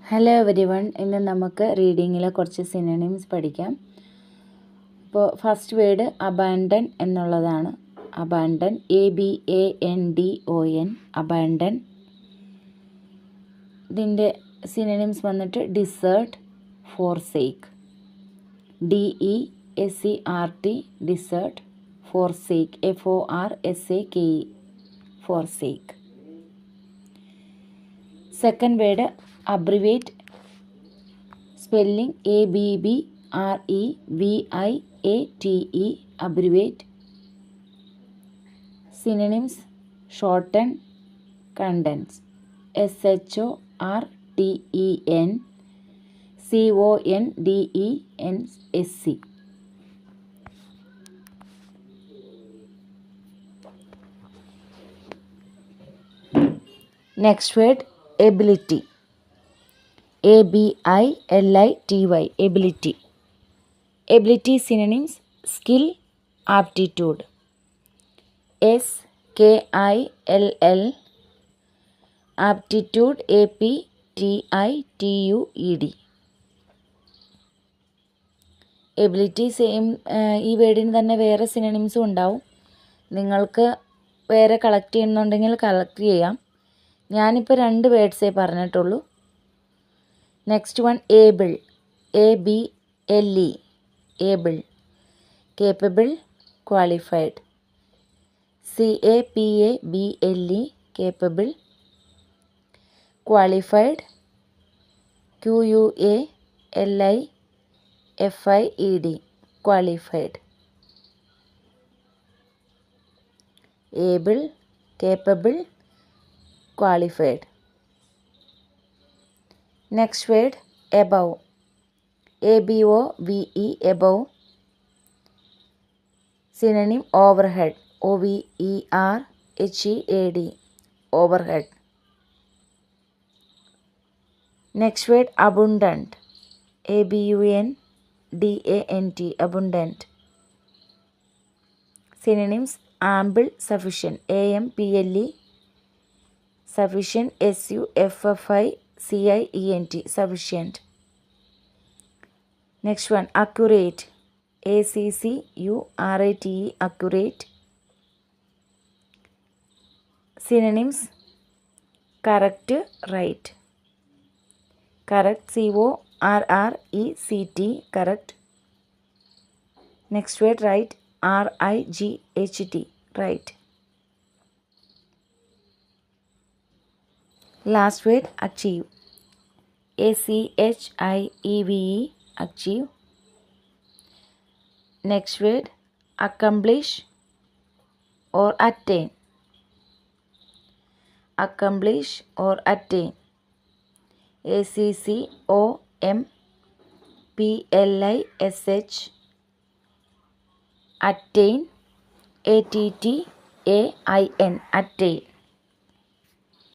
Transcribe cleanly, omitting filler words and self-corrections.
Hello everyone, ഇന്ന് നമുക്ക് റീഡിങ്ങിലെ കുറച്ച് സിനോണിംസ് പഠിക്കാം. ഇപ്പോൾ ഫസ്റ്റ് വേർഡ് അബാൻഡൻ എന്നുള്ളതാണ്. Abandon, ABANDON, abandon. ഇതിൻ്റെ സിനോണിംസ് വന്നിട്ട് desert, forsake, DESERT, desert, forsake, FORSAKE, forsake. Second word abbreviate, spelling ABBREVIATE, abbreviate. Synonyms shorten, condense, SHORTEN, CONDENSC. Next word ability, ABILITY, ability. Ability synonyms skill, aptitude, SKILL, aptitude, APTITUDE. Ability same, ഈ വേർഡിന് തന്നെ വേറെ സിനോണിംസും ഉണ്ടാവും. നിങ്ങൾക്ക് വേറെ collect ചെയ്യുന്നുണ്ടെങ്കിൽ collect ചെയ്യാം. ഞാനിപ്പോൾ 2 വേർഡ്സേ പറഞ്ഞിട്ടുള്ളൂ. Next one able, ABLE, able. Capable, qualified, CAPABLE, capable. Qualified, QUALIFIED, qualified. Able, capable, qualified. Next word above, ABOVE, above. Synonym overhead, OVERHEAD, overhead. Next word abundant, ABUNDANT, abundant. Synonyms ample, sufficient, AMPLE, sufficient, SUFFICIENT, sufficient. Next one accurate, ACCURATE, accurate. Synonyms correct, right, correct, CORRECT, correct. Next word right, RIGHT, right. Last word achieve, ACHIEVE, achieve. Next word accomplish or attain, accomplish or attain, ACCOMPLISH, attain, ATTAIN, attain.